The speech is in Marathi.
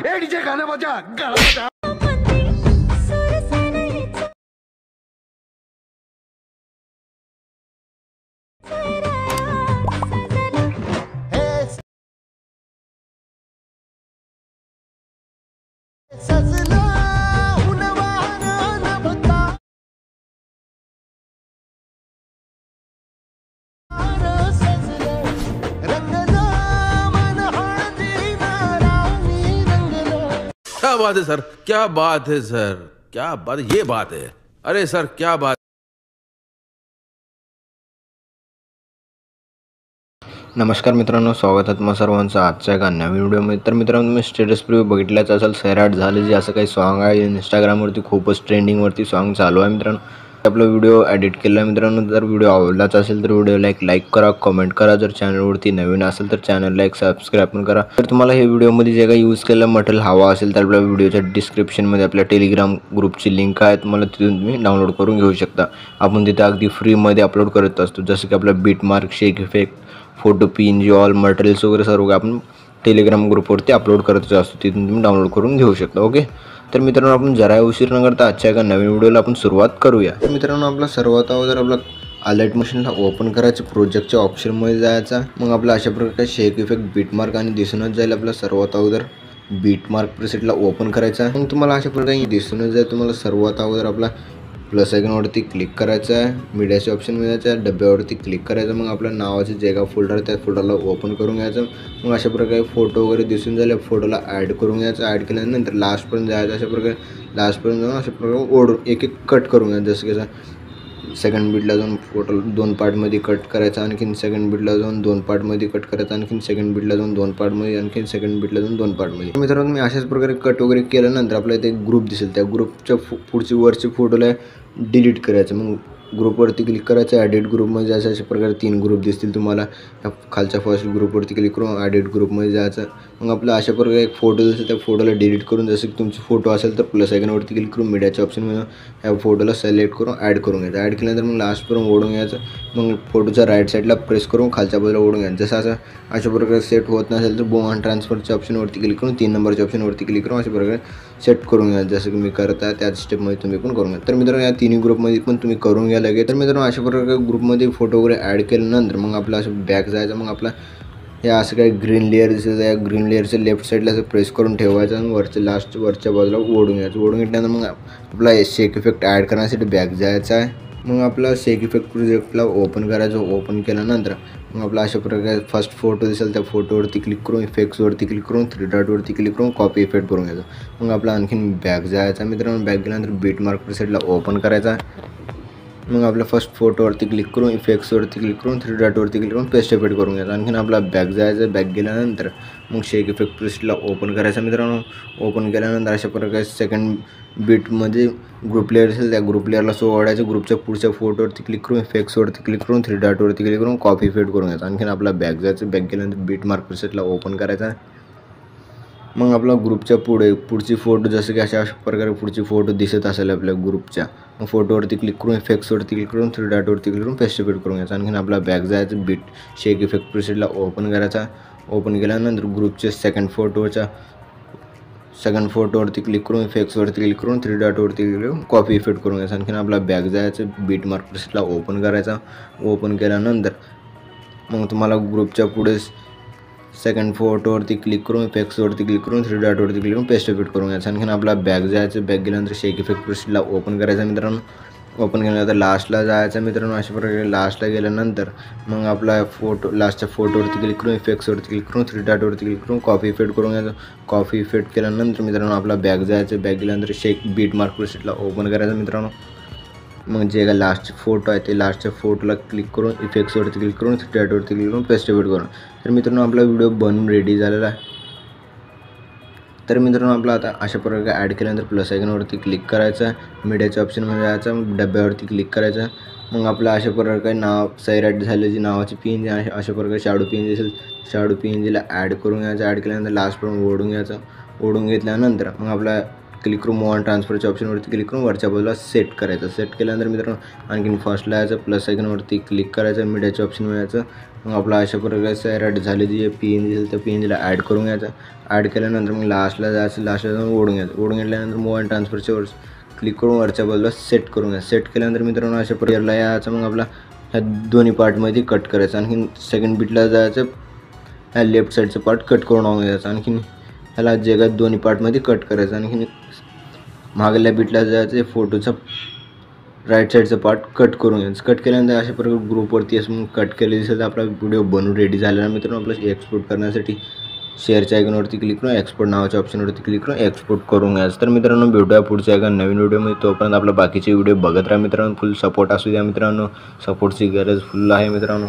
ए डीजे गाना बजा, गाना बजा। क्या बात है सर, क्या बात है सर, क्या बात, ये बात है। अरे सर क्या बात। नमस्कार मित्रांनो, स्वागत आहे तुम्हा सर्वांचं आजच्या एका नवीन व्हिडिओमध्ये। तर मित्रांनो, तुम्ही स्टेटस प्रिव्ह्यू बघितलाच असेल, सैराट झाले जे असं काही सॉन्ग आहे इंस्टाग्रामवरती खूपच ट्रेंडिंगवरती सॉन्ग चालू आहे मित्रांनो। आपला व्हिडिओ एडिट केला आहे मित्रांनो। जर व्हिडिओ आवडलाच असेल तर व्हिडिओला एक लाईक करा, कमेंट करा। जर चॅनलवरती नवीन असेल तर चॅनलला एक सबस्क्राईब पण करा। तर तुम्हाला हे व्हिडिओमध्ये जे काही यूज केलेलं मटेरियल हवा असेल तर आपल्या व्हिडिओच्या डिस्क्रिप्शनमध्ये आपल्या टेलिग्राम ग्रुपची लिंक आहे, तुम्हाला तिथून तुम्ही डाउनलोड करून घेऊ शकता। आपण तिथे अगदी फ्रीमध्ये अपलोड करत असतो, जसं की आपला beat mark, shake effect, photo, PNG, all materials वगैरे सर्व आपण टेलिग्राम ग्रुपवरती अपलोड करत असतो, तिथून तुम्ही डाउनलोड करून घेऊ शकता। ओके, तर मित्रांनो, आपण जरा उशीर न करता आजच्या एका नवीन व्हिडिओला आपण सुरुवात करूया। तर मित्रांनो, आपला सर्वात अगोदर आपला आलाइट मशीनला ओपन करायचं, प्रोजेक्टच्या ऑप्शनमध्ये जायचा। मग आपला अशा प्रकारे शेक इफेक्ट, बीट मार्क आणि दिसूनच जाईल आपला सर्वात अगोदर बीट मार्क प्रीसेटला ओपन करायचा। मग तुम्हाला अशा प्रकारे दिसूनच जाईल। तुम्हाला सर्वात अगोदर आपला प्लस आयकॉनवरती क्लिक करायचं आहे, मीडियाच्या ऑप्शनमध्ये जायचं आहे, डब्यावरती क्लिक करायचं। मग आपल्या नावाचे जे का फोल्डर त्या फोल्डरला ओपन करून घ्यायचं। मग अशा प्रकारे फोटो वगैरे दिसून झाले, फोटोला ॲड करून घ्यायचं। ॲड केल्यानंतर लास्टपर्यंत जायचं, अशा प्रकारे लास्टपर्यंत जाऊन अशा प्रकारे ओढून एक एक कट करून घ्यायचं। जसं की सेकंड बीटला जाऊन फोटो 2 पार्टमध्ये कट करायचा, आणखीन सेकंड बीटला जाऊन 2 पार्टमध्ये कट करायचा, आणखीन सेकंड बीटला जाऊन 2 पार्टमध्ये, आणखीन सेकंड बीटला जाऊन 2 पार्टमध्ये। मित्रांनो, मी अशाच प्रकारे कट वगैरे केल्यानंतर आपल्याला इथे एक ग्रुप दिसेल, त्या ग्रुपच्या पुढची वरची फोटोला डिलीट करायचं। मग ग्रुपवरती क्लिक करायचं, ॲडिट ग्रुपमध्ये जायचं। अशा प्रकारे 3 ग्रुप दिसतील तुम्हाला। ह्या खालच्या फर्स्ट ग्रुपवरती क्लिक करून ॲडिट ग्रुपमध्ये जायचं। मग आपला अशा प्रकारे एक फोटो दिसेल, त्या फोटोला डिलीट करून, जसं की तुमची फोटो असेल तर प्लस आयकॉनवरती क्लिक करून मीडियाच्या ऑप्शनमध्ये ह्या फोटोला सिलेक्ट करून ॲड करून घ्यायचं। ॲड केल्यानंतर मग लास्टपर्यंत ओढून घ्यायचं। मग फोटोच्या राईट साईडला प्रेस करून खालच्या बाजूला ओढून घ्यायचं। जसं अशा प्रकारे सेट होत नसेल तर बूम आणि ट्रान्सफरच्या ऑप्शनवरती क्लिक करून 3 नंबरच्या ऑप्शनवरती क्लिक करून अशा प्रकारे सेट करून घ्या, जसं की मी करत आहे त्याच स्टेपमध्ये तुम्ही पण करून घ्या। तर मित्रांनो, या तिन्ही ग्रुपमध्ये पण तुम्ही करून घ्या लगेच। तर मित्रांनो, अशा प्रकारे ग्रुपमध्ये फोटो वगैरे ॲड केल्यानंतर मग आपला असं बॅक जायचं। मग आपला हे असं काही ग्रीन लेअर दिसतं, या ग्रीन लेअरच्या लेफ्ट साईडला असं प्रेस करून ठेवायचं आणि वरच्या बाजूला ओढून घ्यायचं। ओढून घेतल्यानंतर मग आपला शेक इफेक्ट ॲड करण्यासाठी बॅक जायचं आहे। मग आपला शेक इफेक्ट प्रोजेक्टला ओपन करायचं। ओपन केल्यानंतर मग आपला अशा प्रकारे फर्स्ट फोटो दिसेल, त्या फोटोवरती क्लिक करून इफेक्ट्सवरती क्लिक करून 3 डॉटवरती क्लिक करून कॉपी इफेक्ट करून घ्यायचं। मग आपला आणखीन बॅक जायचा मित्रांनो। बॅक गेल्यानंतर बीट मार्क प्रीसेटला ओपन करायचा। मग आपल्या फर्स्ट फोटोवरती क्लिक करून इफेक्ट्सवरती क्लिक करून 3 डॉटवरती क्लिक करून पेस्ट इफेक्ट करून घ्यायचा। आणखीन आपला बॅक जायचं। बॅक गेल्यानंतर मग शेक इफेक्ट प्रीसेटला ओपन करायचा मित्रांनो। ओपन केल्यानंतर अशा प्रकारे सेकंड बीटमध्ये ग्रुप लेअर असेल, त्या ग्रुप लेअरला ओढायचं। ग्रुपच्या पुढच्या फोटोवरती क्लिक करून इफेक्ट्सवरती क्लिक करून 3 डॉटवरती क्लिक करून कॉपी इफेक्ट करून घ्यायचा। आणखीन आपला बॅक जायचं। बॅक गेल्यानंतर बीट मार्क प्रीसेटला ओपन करायचा। मग आपला ग्रुपच्या पुढची फोटो, जसं की अशा प्रकारे पुढची फोटो दिसत असेल आपल्या ग्रुपच्या, मग फोटोवरती क्लिक करून इफेक्ट्सवरती क्लिक करून 3 डॉटवरती क्लिक करून पेस्ट इफेक्ट करून घ्यायचा। आणखीन आपला बॅक जायचं। बीट शेक इफेक्ट प्रीसेटला ओपन करायचा। ओपन केल्यानंतर ग्रुपच्या सेकंड फोटोवरती क्लिक करून इफेक्ट्सवरती क्लिक करून 3 डॉटवरती क्लिक करून कॉपी इफेक्ट करून घ्यायचा। आणखीन आपला बॅक जायचं। बीट मार्क प्रीसेटला ओपन करायचा। ओपन केल्यानंतर मग तुम्हाला ग्रुपच्या पुढे सेकंड फोटोवरती क्लिक करून इफेक्ट्सवरती क्लिक करून 3 डॉटवरती क्लिक करून पेस्ट इफेक्ट करून घ्यायचं। आणखीन आपला बॅक जायचं। बॅक गेल्यानंतर शेक इफेक्ट प्रीसेटला ओपन करायचा मित्रांनो। ओपन केल्यानंतर लास्टला जायचं मित्रांनो। अशा प्रकारे लास्टला गेल्यानंतर मग आपला लास्टच्या फोटोवरती क्लिक करून इफेक्ट्सवरती क्लिक करून 3 डॉटवरती क्लिक करून कॉपी इफेक्ट करून घ्यायचं। कॉपी इफेक्ट केल्यानंतर मित्रांनो आपला बॅक जायचं। बॅक गेल्यानंतर शेक बीट मार्क प्रीसेटला ओपन करायचं मित्रांनो। मग जे काय लास्टचे फोटो आहे ते लास्टच्या फोटोला क्लिक करून इफेक्ट्सवरती क्लिक करून 3 डॉटवरती क्लिक करून पेस्ट इफेक्ट करून। तर मित्रांनो, आपला व्हिडिओ बनून रेडी झालेला आहे। तर मित्रांनो, आपला आता अशा प्रकारे ॲड केल्यानंतर प्लस आयकॉनवरती क्लिक करायचं, मीडियाच्या ऑप्शनमध्ये जायचं, डब्यावरती क्लिक करायचं। मग आपला अशा प्रकारे नाव सैराट झाल्याची नावाची पीएनजी अशा प्रकारे शॅडो पीएनजी असेल, शॅडो पीएनजीला ॲड करून घ्यायचं। ॲड केल्यानंतर लास्टपर्यंत ओढून घ्यायचं। ओढून घेतल्यानंतर मग आपला क्लिक करून मूव ऑन ट्रान्सफरच्या ऑप्शनवरती क्लिक करून वरच्या बाजूला सेट करायचं. सेट केल्यानंतर मित्रांनो आणखीन फर्स्टला यायचं, प्लस आयकॉनवरती क्लिक करायचं, मीडियाचे ऑप्शन मिळायचं. मग आपला अशा प्रकारे सॅड झालेली जी PNG असेल त्या PNGला ॲड करून घ्यायचं. ॲड केल्यानंतर मग लास्टला जायचं, लास्टला जाऊन ओढून घ्यायचं. ओढून घेतल्यानंतर मूव ऑन ट्रान्सफरच्या वर क्लिक करून वरच्या बाजूला सेट करून घ्यायचं. सेट केल्यानंतर मित्रांनो अशा प्रकारला यायचं. मग आपला ह्या दोन्ही पार्टमध्ये कट करायचं. आणखीन सेकंड बीटला जायचं, ह्या लेफ्ट साईडचं पार्ट कट करून घ्यायचं. आणखीन ह्याला जगात दोन्ही पार्टमध्ये कट करायचं. आणखीन मागल्या बीटला जायचं, फोटोचा राईट साईडचं पार्ट कट करून घ्यायचं. कट केल्यानंतर अशा प्रकारे ग्रुपवरती असं मग कट केले दिसेल. तर आपला व्हिडिओ बनवून रेडी झालेला मित्रांनो. आपल्याला एक्सपोर्ट करण्यासाठी शेअरच्या आयकॉनवरती क्लिक करून एक्सपोर्ट नावाच्या ऑप्शनवरती क्लिक करून एक्सपोर्ट करून घ्यायचं. तर मित्रांनो भेटूया पुढच्या एका नवीन व्हिडिओमध्ये. तोपर्यंत आपल्या बाकीचे व्हिडिओ बघत राहा मित्रांनो. फुल सपोर्ट असू द्या मित्रांनो. सपोर्टची गरज फुल आहे मित्रांनो.